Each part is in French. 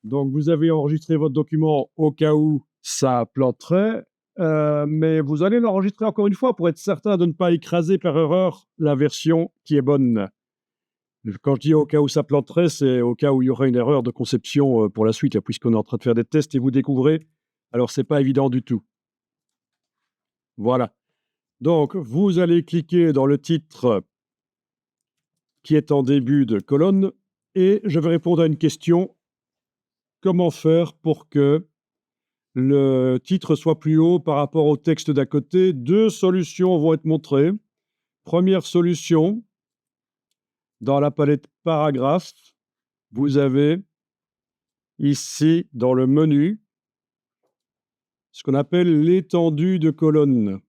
Donc, vous avez enregistré votre document au cas où ça planterait, mais vous allez l'enregistrer encore une fois pour être certain de ne pas écraser par erreur la version qui est bonne. Quand je dis au cas où ça planterait, c'est au cas où il y aurait une erreur de conception pour la suite, là, puisqu'on est en train de faire des tests et vous découvrez. Alors, c'est pas évident du tout. Voilà. Donc, vous allez cliquer dans le titre qui est en début de colonne et je vais répondre à une question. Comment faire pour que le titre soit plus haut par rapport au texte d'à côté? Deux solutions vont être montrées. Première solution, dans la palette paragraphe, vous avez ici dans le menu ce qu'on appelle l'étendue de colonne.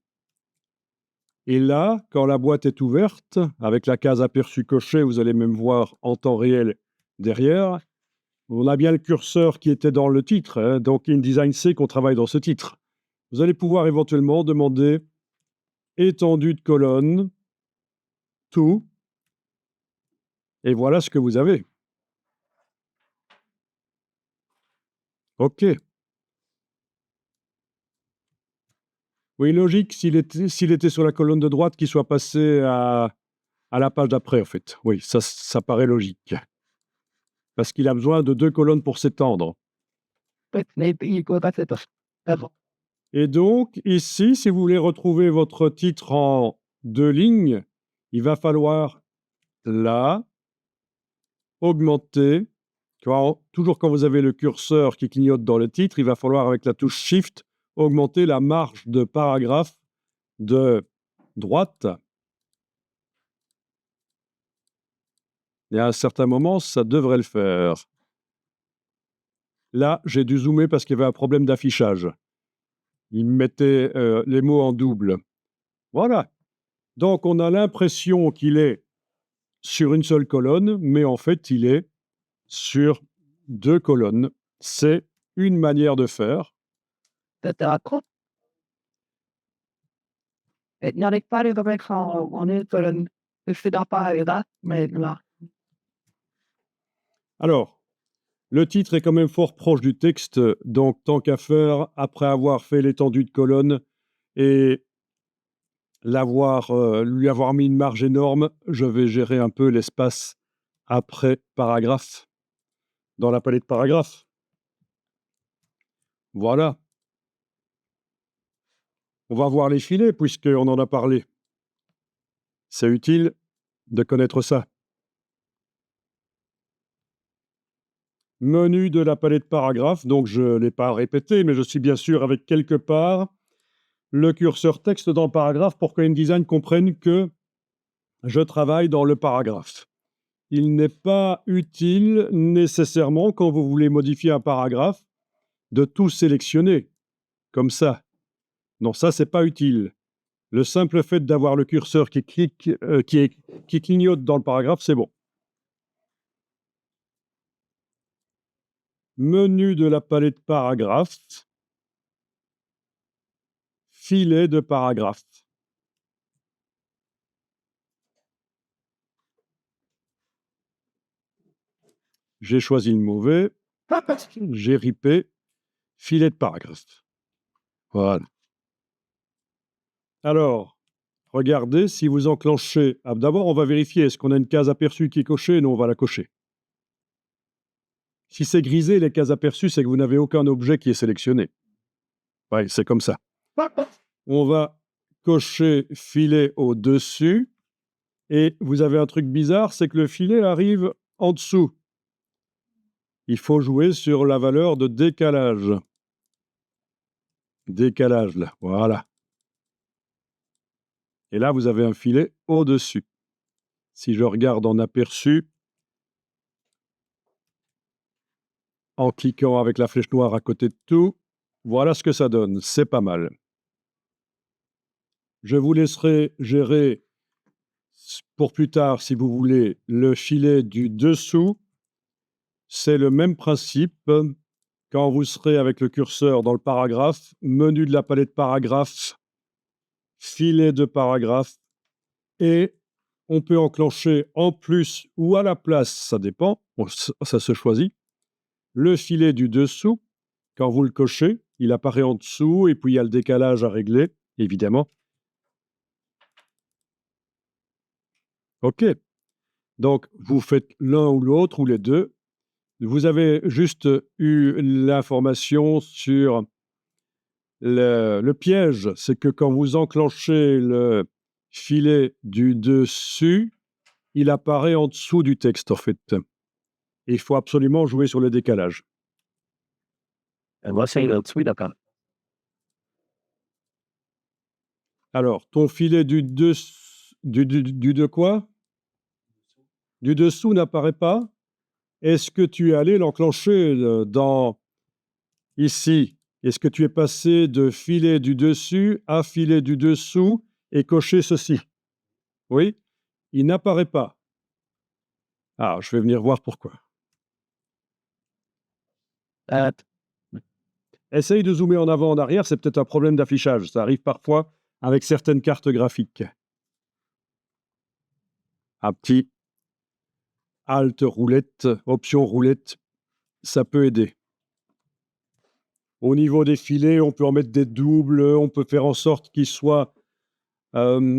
Et là, quand la boîte est ouverte, avec la case aperçu cochée, vous allez même voir en temps réel derrière, on a bien le curseur qui était dans le titre, hein, donc InDesign sait qu'on travaille dans ce titre. Vous allez pouvoir éventuellement demander étendue de colonne, tout, et voilà ce que vous avez. OK. Oui, logique, s'il était sur la colonne de droite, qu'il soit passé à la page d'après, en fait. Oui, ça paraît logique. Parce qu'il a besoin de 2 colonnes pour s'étendre. Et donc, ici, si vous voulez retrouver votre titre en 2 lignes, il va falloir, là, augmenter. Tu vois, toujours quand vous avez le curseur qui clignote dans le titre, il va falloir, avec la touche Shift, augmenter la marge de paragraphe de droite. Et à un certain moment, ça devrait le faire. Là, j'ai dû zoomer parce qu'il y avait un problème d'affichage. Il me mettait les mots en double. Voilà. Donc, on a l'impression qu'il est sur une seule colonne, mais en fait, il est sur 2 colonnes. C'est une manière de faire. Alors, le titre est quand même fort proche du texte, donc tant qu'à faire, après avoir fait l'étendue de colonne et lui avoir mis une marge énorme, je vais gérer un peu l'espace après paragraphe, dans la palette paragraphe. Voilà. On va voir les filets puisqu'on en a parlé. C'est utile de connaître ça. Menu de la palette paragraphe, donc je ne l'ai pas répété, mais je suis bien sûr avec quelque part le curseur texte dans le paragraphe pour que InDesign comprenne que je travaille dans le paragraphe. Il n'est pas utile nécessairement, quand vous voulez modifier un paragraphe, de tout sélectionner, comme ça. Non, ça, c'est pas utile. Le simple fait d'avoir le curseur qui clignote dans le paragraphe, c'est bon. Menu de la palette paragraphe, filet de paragraphe. J'ai choisi le mauvais, j'ai ripé, filet de paragraphe. Voilà. Alors, regardez si vous enclenchez. D'abord, on va vérifier, est-ce qu'on a une case aperçue qui est cochée? Non, on va la cocher. Si c'est grisé, les cases aperçues, c'est que vous n'avez aucun objet qui est sélectionné. Oui, c'est comme ça. On va cocher filet au-dessus. Et vous avez un truc bizarre, c'est que le filet arrive en dessous. Il faut jouer sur la valeur de décalage. Décalage, là, voilà. Et là, vous avez un filet au-dessus. Si je regarde en aperçu, en cliquant avec la flèche noire à côté de tout, voilà ce que ça donne. C'est pas mal. Je vous laisserai gérer pour plus tard, si vous voulez, le filet du dessous. C'est le même principe. Quand vous serez avec le curseur dans le paragraphe, menu de la palette paragraphe, filet de paragraphe, et on peut enclencher en plus ou à la place, ça dépend, ça se choisit, le filet du dessous, quand vous le cochez, il apparaît en dessous et puis il y a le décalage à régler, évidemment. OK. Donc, vous faites l'un ou l'autre ou les deux. Vous avez juste eu l'information sur le piège, c'est que quand vous enclenchez le filet du dessus, il apparaît en dessous du texte, en fait. Et il faut absolument jouer sur le décalage. Moi, c'est là-dessus, d'accord. Alors, ton filet du de quoi? Du dessous n'apparaît pas? Est-ce que tu es allé l'enclencher dans ici? Est-ce que tu es passé de filet du dessus à filet du dessous et coché ceci? Oui? Il n'apparaît pas. Ah, je vais venir voir pourquoi. Euh, Essaye de zoomer en avant, en arrière, c'est peut-être un problème d'affichage. Ça arrive parfois avec certaines cartes graphiques. Un petit Alt roulette, option roulette, ça peut aider. Au niveau des filets, on peut en mettre des doubles, on peut faire en sorte qu'ils soient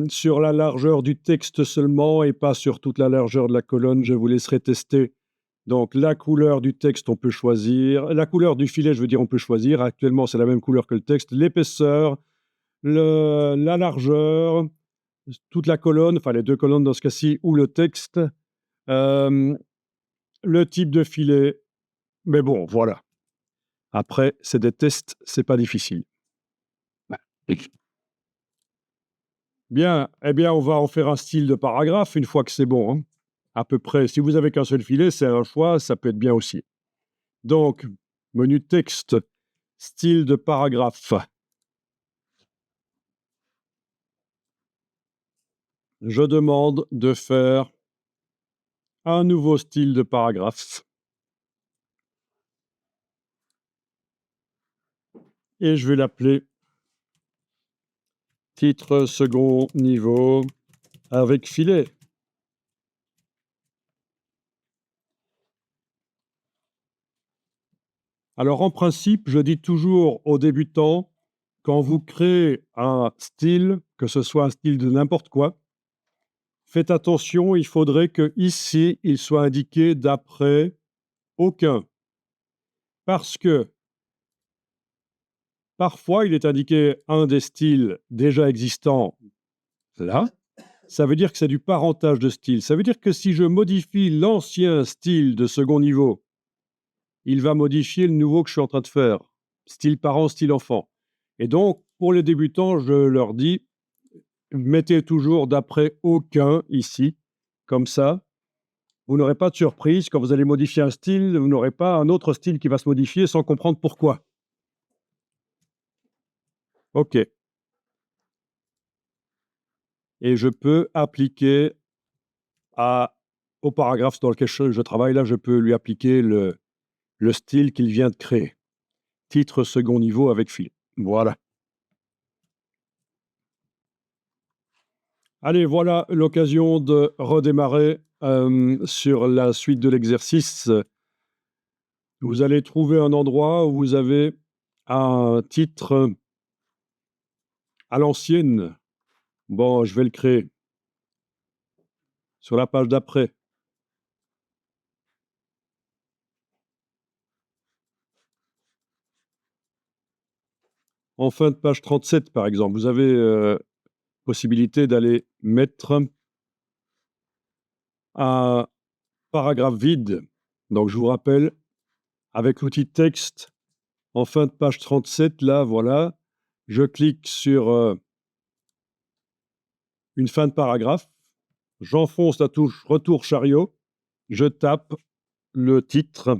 sur la largeur du texte seulement et pas sur toute la largeur de la colonne. Je vous laisserai tester. Donc, la couleur du texte, on peut choisir. La couleur du filet, je veux dire, on peut choisir. Actuellement, c'est la même couleur que le texte. L'épaisseur, la largeur, toute la colonne, enfin les deux colonnes dans ce cas-ci, ou le texte, le type de filet. Mais bon, voilà. Après, c'est des tests, c'est pas difficile. Bien, eh bien, on va en faire un style de paragraphe une fois que c'est bon, hein. À peu près. Si vous avez qu'un seul filet, c'est un choix, ça peut être bien aussi. Donc, menu texte, style de paragraphe. Je demande de faire un nouveau style de paragraphe. Et je vais l'appeler titre second niveau avec filet. Alors, en principe, je dis toujours aux débutants, quand vous créez un style, que ce soit un style de n'importe quoi, faites attention, il faudrait que ici, il soit indiqué d'après aucun. Parce que parfois, il est indiqué un des styles déjà existants là. Ça veut dire que c'est du parentage de style. Ça veut dire que si je modifie l'ancien style de second niveau, il va modifier le nouveau que je suis en train de faire. Style parent, style enfant. Et donc, pour les débutants, je leur dis, mettez toujours d'après aucun ici, comme ça. Vous n'aurez pas de surprise. Quand vous allez modifier un style, vous n'aurez pas un autre style qui va se modifier sans comprendre pourquoi. OK. Et je peux appliquer au paragraphe dans lequel je travaille, là, je peux lui appliquer le style qu'il vient de créer. Titre second niveau avec fil. Voilà. Allez, voilà l'occasion de redémarrer sur la suite de l'exercice. Vous allez trouver un endroit où vous avez un titre à l'ancienne. Bon, je vais le créer. Sur la page d'après. En fin de page 37, par exemple, vous avez possibilité d'aller mettre un paragraphe vide. Donc, je vous rappelle, avec l'outil texte, en fin de page 37, là, voilà, je clique sur une fin de paragraphe, j'enfonce la touche retour chariot, je tape le titre.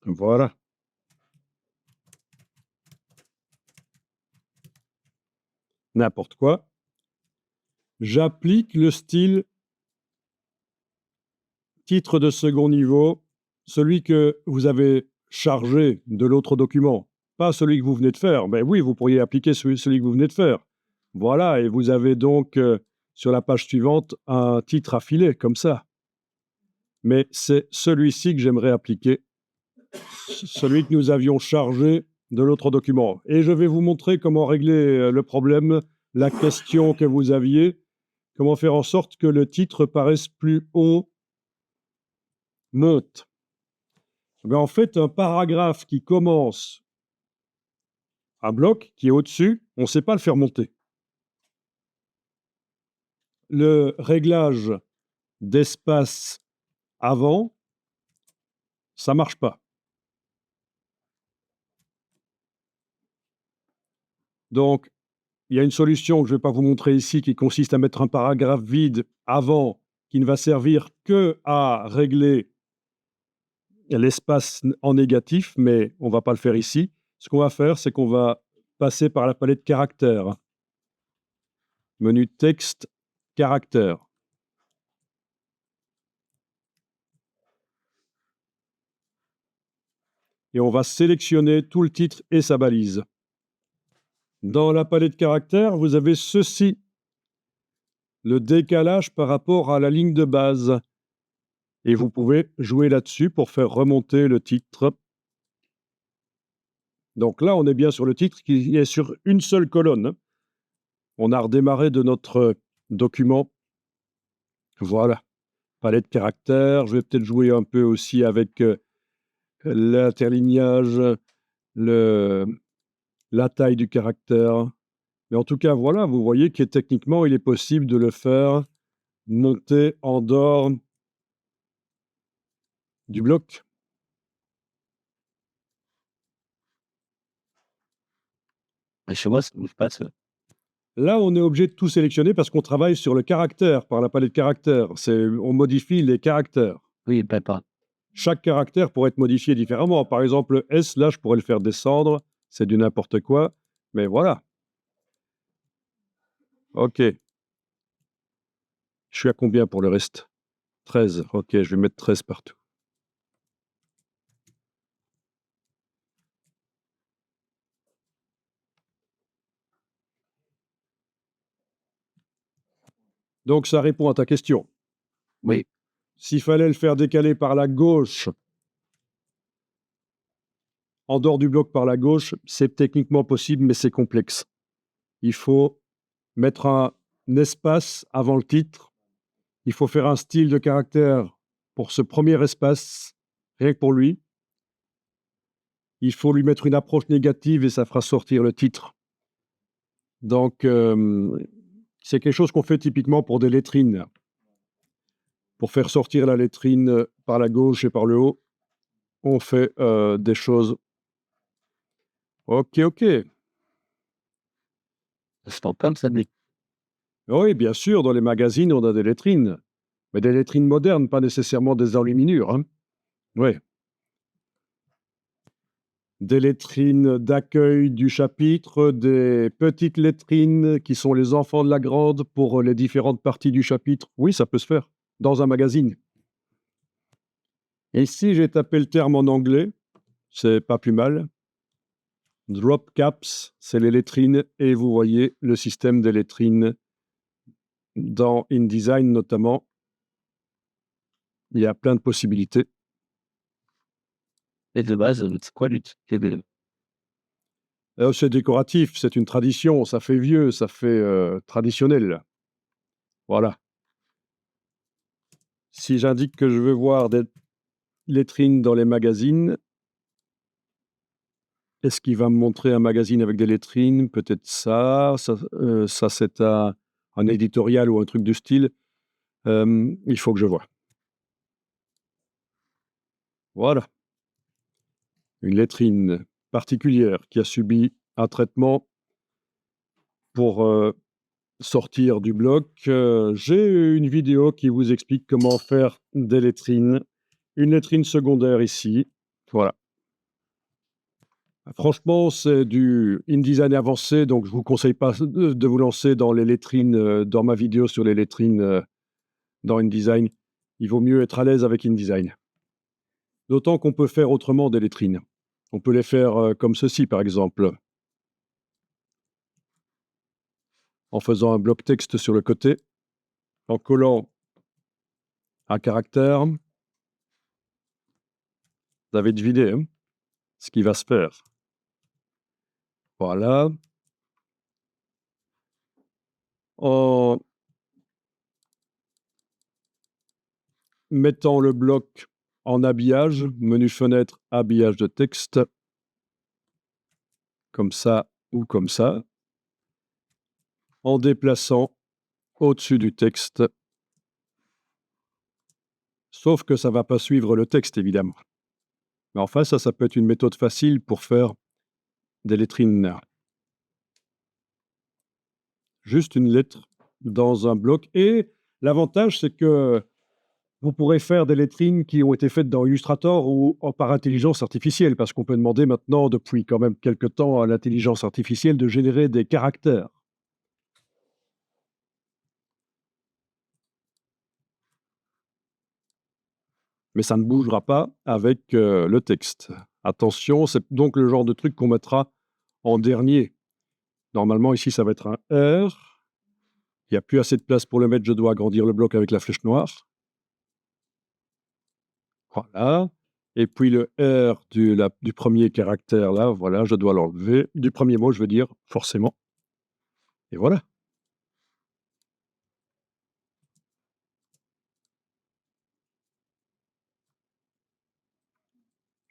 Voilà. N'importe quoi. J'applique le style titre de second niveau, celui que vous avez chargé de l'autre document, pas celui que vous venez de faire. Mais oui, vous pourriez appliquer celui que vous venez de faire. Voilà, et vous avez donc sur la page suivante un titre affilé, comme ça. mais c'est celui-ci que j'aimerais appliquer, celui que nous avions chargé de l'autre document. Et je vais vous montrer comment régler le problème, la question que vous aviez, comment faire en sorte que le titre paraisse plus haut. Note. En fait, un paragraphe qui commence un bloc qui est au-dessus, on ne sait pas le faire monter. Le réglage d'espace avant, ça marche pas. Donc, il y a une solution que je ne vais pas vous montrer ici qui consiste à mettre un paragraphe vide avant qui ne va servir que à régler l'espace en négatif, mais on ne va pas le faire ici. Ce qu'on va faire, c'est qu'on va passer par la palette caractères. Menu texte, caractères. Et on va sélectionner tout le titre et sa balise. Dans la palette caractères, vous avez ceci, le décalage par rapport à la ligne de base. Et vous pouvez jouer là-dessus pour faire remonter le titre. Donc là, on est bien sur le titre qui est sur une seule colonne. On a redémarré de notre document. Voilà, palette caractères. Je vais peut-être jouer un peu aussi avec l'interlignage, la taille du caractère. Mais en tout cas, voilà, vous voyez que techniquement, il est possible de le faire monter en dehors du bloc. Mais chez moi, ça ne bouge pas, ça. Là, on est obligé de tout sélectionner parce qu'on travaille sur le caractère, par la palette caractères. On modifie les caractères. Oui, pas. Chaque caractère pourrait être modifié différemment. Par exemple, S, là, je pourrais le faire descendre. C'est du n'importe quoi. Mais voilà. OK. Je suis à combien pour le reste? 13. OK, je vais mettre 13 partout. Donc, ça répond à ta question. Oui. S'il fallait le faire décaler par la gauche, en dehors du bloc par la gauche, c'est techniquement possible, mais c'est complexe. Il faut mettre un espace avant le titre. Il faut faire un style de caractère pour ce premier espace, rien que pour lui. Il faut lui mettre une approche négative et ça fera sortir le titre. Donc, c'est quelque chose qu'on fait typiquement pour des lettrines. Pour faire sortir la lettrine par la gauche et par le haut, on fait des choses. OK. C'est pas comme ça, mais Oui, bien sûr, dans les magazines, on a des lettrines. Mais des lettrines modernes, pas nécessairement des enluminures. Hein. Oui. Des lettrines d'accueil du chapitre, des petites lettrines qui sont les enfants de la grande pour les différentes parties du chapitre. Oui, ça peut se faire dans un magazine. Et ici, j'ai tapé le terme en anglais, c'est pas plus mal. Drop caps, c'est les lettrines, et vous voyez le système des lettrines dans InDesign notamment. Il y a plein de possibilités. et de base, c'est quoi C'est décoratif, c'est une tradition, ça fait vieux, ça fait traditionnel. Voilà. Si j'indique que je veux voir des lettrines dans les magazines, est-ce qu'il va me montrer un magazine avec des lettrines? Peut-être ça. Ça c'est un éditorial ou un truc du style. Il faut que je voie. Voilà. Une lettrine particulière qui a subi un traitement pour sortir du bloc. J'ai une vidéo qui vous explique comment faire des lettrines. Une lettrine secondaire ici. Voilà. Franchement, c'est du InDesign avancé, donc je ne vous conseille pas de vous lancer dans les lettrines, dans ma vidéo sur les lettrines dans InDesign. Il vaut mieux être à l'aise avec InDesign. D'autant qu'on peut faire autrement des lettrines. On peut les faire comme ceci, par exemple. En faisant un bloc texte sur le côté, en collant un caractère, Vous avez deviné hein, ce qui va se faire. Voilà. En mettant le bloc en habillage, menu fenêtre, habillage de texte, comme ça ou comme ça, en déplaçant au-dessus du texte, sauf que ça ne va pas suivre le texte, évidemment. Mais enfin, ça peut être une méthode facile pour faire des lettrines. Juste une lettre dans un bloc. Et l'avantage, c'est que vous pourrez faire des lettrines qui ont été faites dans Illustrator ou par intelligence artificielle, parce qu'on peut demander maintenant, depuis quand même quelques temps, à l'intelligence artificielle de générer des caractères. Mais ça ne bougera pas avec le texte. Attention, c'est donc le genre de truc qu'on mettra en dernier. Normalement, ici, ça va être un R. Il n'y a plus assez de place pour le mettre, je dois agrandir le bloc avec la flèche noire. Voilà. Et puis le R du premier caractère, là, voilà, je dois l'enlever. Du premier mot, je veux dire, forcément. Et voilà.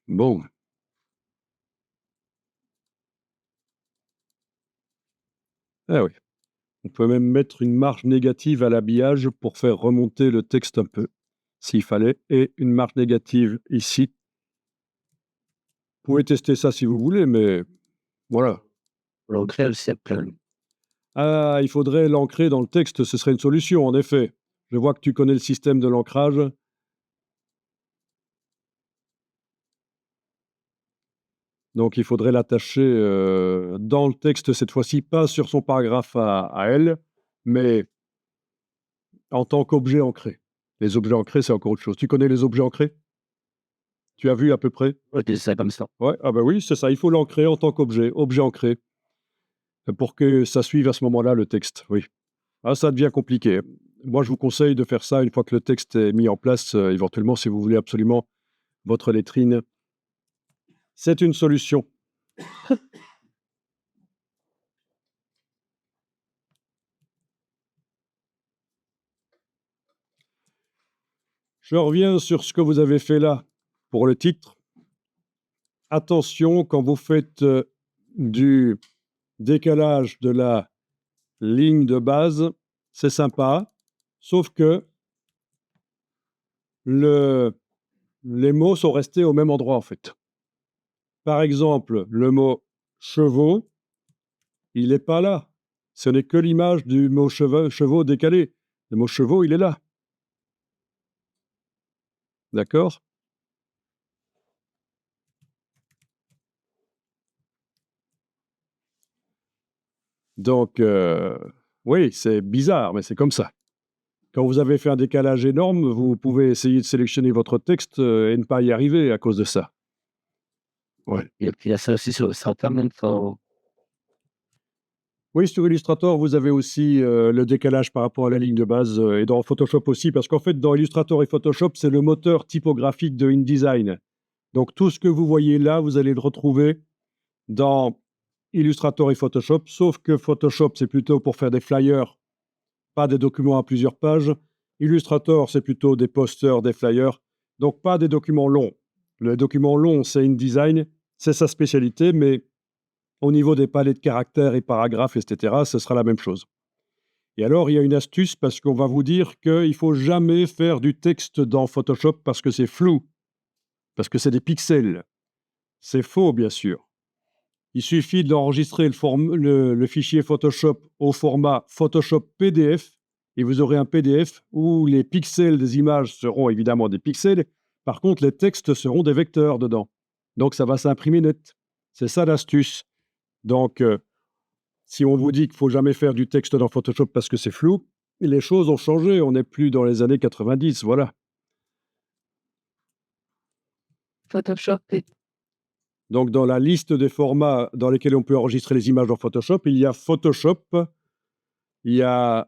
Bon. Ah oui. On peut même mettre une marge négative à l'habillage pour faire remonter le texte un peu, s'il fallait, et une marge négative ici. Vous pouvez tester ça si vous voulez, mais voilà. L'ancrer aussi après. Ah, il faudrait l'ancrer dans le texte, ce serait une solution, en effet. Je vois que tu connais le système de l'ancrage. Donc, il faudrait l'attacher dans le texte, cette fois-ci, pas sur son paragraphe à elle, mais en tant qu'objet ancré. Les objets ancrés, c'est encore autre chose. Tu connais les objets ancrés? Tu as vu à peu près? Ouais, c'est ça comme ça. Ouais, ah bah oui, c'est ça. Il faut l'ancrer en tant qu'objet, objet ancré, pour que ça suive à ce moment-là le texte. Oui. Ah, ça devient compliqué. Moi, je vous conseille de faire ça une fois que le texte est mis en place, éventuellement, si vous voulez absolument votre lettrine. C'est une solution. Je reviens sur ce que vous avez fait là pour le titre. Attention, quand vous faites du décalage de la ligne de base, c'est sympa, sauf que les mots sont restés au même endroit, en fait. Par exemple, le mot chevaux, il n'est pas là. Ce n'est que l'image du mot chevaux décalé. Le mot chevaux, il est là. D'accord? Donc, oui, c'est bizarre, mais c'est comme ça. Quand vous avez fait un décalage énorme, vous pouvez essayer de sélectionner votre texte et ne pas y arriver à cause de ça. Ouais. Et puis il y a ça aussi sur Internet. Oui, sur Illustrator, vous avez aussi le décalage par rapport à la ligne de base et dans Photoshop aussi, parce qu'en fait, dans Illustrator et Photoshop, c'est le moteur typographique de InDesign. Donc, tout ce que vous voyez là, vous allez le retrouver dans Illustrator et Photoshop, sauf que Photoshop, c'est plutôt pour faire des flyers, pas des documents à plusieurs pages. Illustrator, c'est plutôt des posters, des flyers, donc pas des documents longs. Le document long, c'est InDesign, c'est sa spécialité, mais au niveau des palettes de caractères et paragraphes, etc., ce sera la même chose. Et alors, il y a une astuce parce qu'on va vous dire qu'il ne faut jamais faire du texte dans Photoshop parce que c'est flou, parce que c'est des pixels. C'est faux, bien sûr. Il suffit d'enregistrer le fichier Photoshop au format Photoshop PDF et vous aurez un PDF où les pixels des images seront évidemment des pixels. Par contre, les textes seront des vecteurs dedans. Donc, ça va s'imprimer net. C'est ça l'astuce. Donc, si on vous dit qu'il ne faut jamais faire du texte dans Photoshop parce que c'est flou, les choses ont changé. On n'est plus dans les années 90, voilà. Photoshop. Donc, dans la liste des formats dans lesquels on peut enregistrer les images dans Photoshop, il y a Photoshop, il y a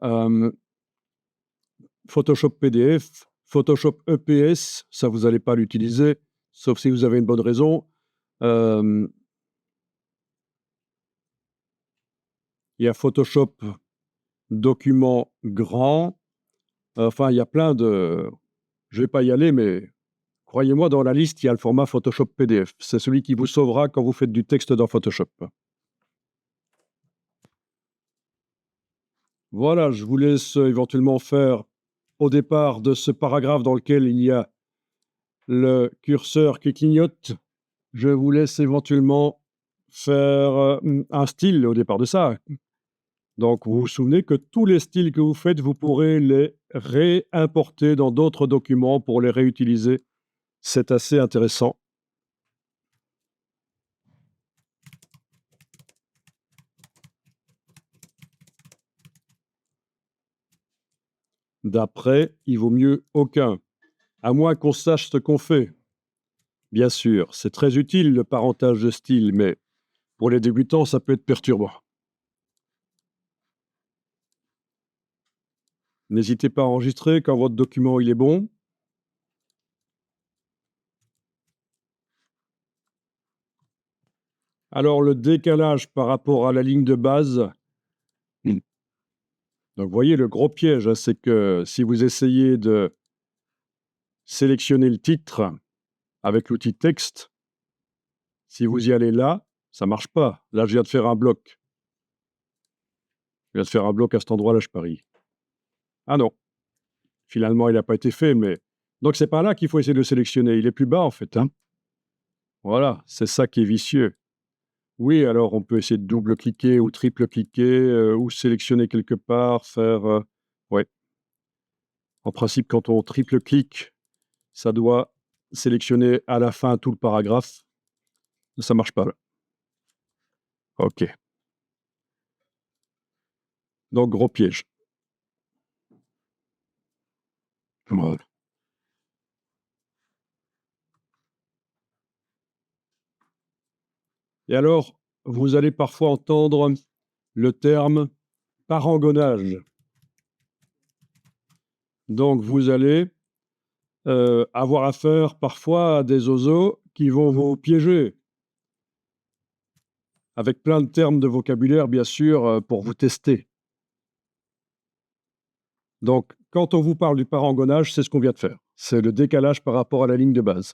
Photoshop PDF, Photoshop EPS, ça vous n'allez pas l'utiliser, sauf si vous avez une bonne raison. Il y a Photoshop document grand. Enfin, il y a plein de... Je ne vais pas y aller, mais croyez-moi, dans la liste, il y a le format Photoshop PDF. C'est celui qui vous sauvera quand vous faites du texte dans Photoshop. Voilà, je vous laisse éventuellement faire au départ de ce paragraphe dans lequel il y a le curseur qui clignote. Je vous laisse éventuellement faire un style au départ de ça. Donc, vous vous souvenez que tous les styles que vous faites, vous pourrez les réimporter dans d'autres documents pour les réutiliser. C'est assez intéressant. D'après, il vaut mieux aucun, à moins qu'on sache ce qu'on fait. Bien sûr, c'est très utile le parentage de style, mais pour les débutants, ça peut être perturbant. N'hésitez pas à enregistrer quand votre document il est bon. Alors, le décalage par rapport à la ligne de base. Donc, vous voyez, le gros piège, hein, c'est que si vous essayez de sélectionner le titre avec l'outil texte, si vous y allez là, ça ne marche pas. Là, je viens de faire un bloc. Je viens de faire un bloc à cet endroit-là, je parie. Ah non. Finalement, il n'a pas été fait, mais... Donc, c'est pas là qu'il faut essayer de le sélectionner. Il est plus bas, en fait. Hein. Voilà, c'est ça qui est vicieux. Oui, alors on peut essayer de double-cliquer ou triple-cliquer ou sélectionner quelque part, faire... ouais. En principe, quand on triple-clique, ça doit sélectionner à la fin tout le paragraphe. Ça marche pas, là. OK. Donc, gros piège. Voilà. Et alors, vous allez parfois entendre le terme parangonnage. Donc, vous allez avoir affaire parfois à des oiseaux qui vont vous piéger, avec plein de termes de vocabulaire, bien sûr, pour vous tester. Donc, quand on vous parle du parangonnage, c'est ce qu'on vient de faire. C'est le décalage par rapport à la ligne de base.